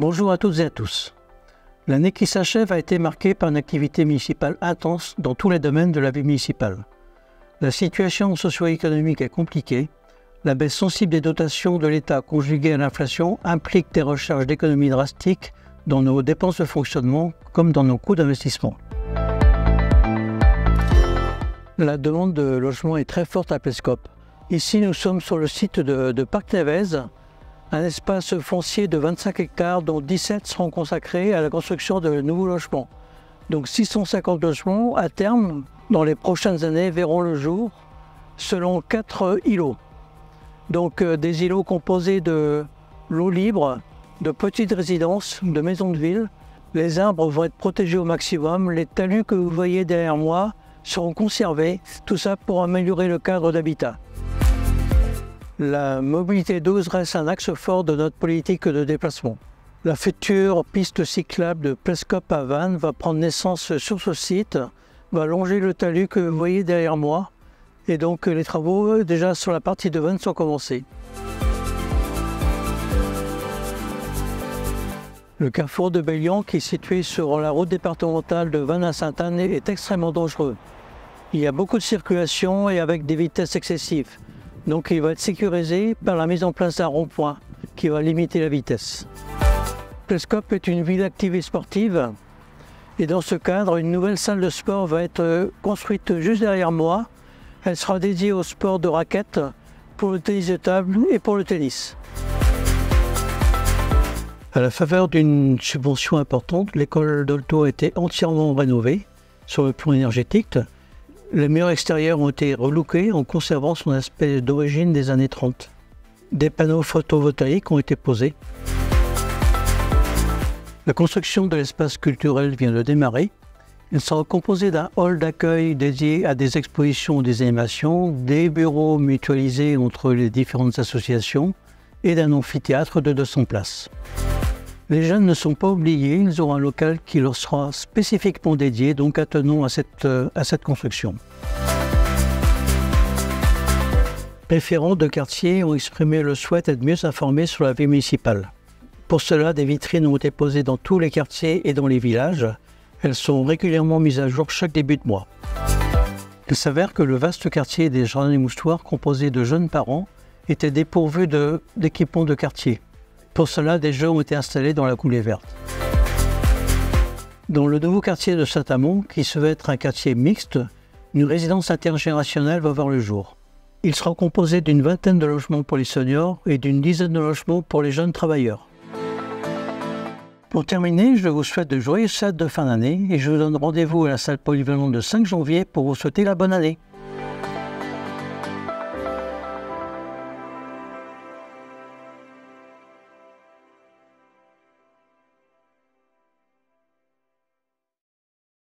Bonjour à toutes et à tous. L'année qui s'achève a été marquée par une activité municipale intense dans tous les domaines de la vie municipale. La situation socio-économique est compliquée. La baisse sensible des dotations de l'État conjuguée à l'inflation implique des recherches d'économies drastiques dans nos dépenses de fonctionnement comme dans nos coûts d'investissement. La demande de logement est très forte à Plescope. Ici, nous sommes sur le site de Parc-Névez, un espace foncier de 25 hectares dont 17 seront consacrés à la construction de nouveaux logements. Donc 650 logements à terme, dans les prochaines années, verront le jour selon 4 îlots. Donc des îlots composés de lots libres, de petites résidences, de maisons de ville. Les arbres vont être protégés au maximum. Les talus que vous voyez derrière moi seront conservés. Tout ça pour améliorer le cadre d'habitat. La mobilité douce reste un axe fort de notre politique de déplacement. La future piste cyclable de Plescope à Vannes va prendre naissance sur ce site, va longer le talus que vous voyez derrière moi. Et donc les travaux déjà sur la partie de Vannes sont commencés. Le carrefour de Bellion, qui est situé sur la route départementale de Vannes à Sainte-Anne, est extrêmement dangereux. Il y a beaucoup de circulation et avec des vitesses excessives. Donc il va être sécurisé par la mise en place d'un rond-point qui va limiter la vitesse. Plescope est une ville active et sportive. Et dans ce cadre, une nouvelle salle de sport va être construite juste derrière moi. Elle sera dédiée au sport de raquettes, pour le tennis de table et pour le tennis. À la faveur d'une subvention importante, l'école d'Olto a été entièrement rénovée sur le plan énergétique. Les murs extérieurs ont été relookés en conservant son aspect d'origine des années 30. Des panneaux photovoltaïques ont été posés. La construction de l'espace culturel vient de démarrer. Il sera composé d'un hall d'accueil dédié à des expositions ou des animations, des bureaux mutualisés entre les différentes associations et d'un amphithéâtre de 200 places. Les jeunes ne sont pas oubliés, ils auront un local qui leur sera spécifiquement dédié, donc attenons à cette construction. Les référents de quartier ont exprimé le souhait d'être mieux informés sur la vie municipale. Pour cela, des vitrines ont été posées dans tous les quartiers et dans les villages. Elles sont régulièrement mises à jour chaque début de mois. Il s'avère que le vaste quartier des Jardins des Moustoirs, composé de jeunes parents, était dépourvu d'équipements de quartier. Pour cela, des jeux ont été installés dans la coulée verte. Dans le nouveau quartier de Saint-Amand, qui se veut être un quartier mixte, une résidence intergénérationnelle va voir le jour. Il sera composé d'une vingtaine de logements pour les seniors et d'une dizaine de logements pour les jeunes travailleurs. Pour terminer, je vous souhaite de joyeuses fêtes de fin d'année et je vous donne rendez-vous à la salle polyvalente de 5 janvier pour vous souhaiter la bonne année.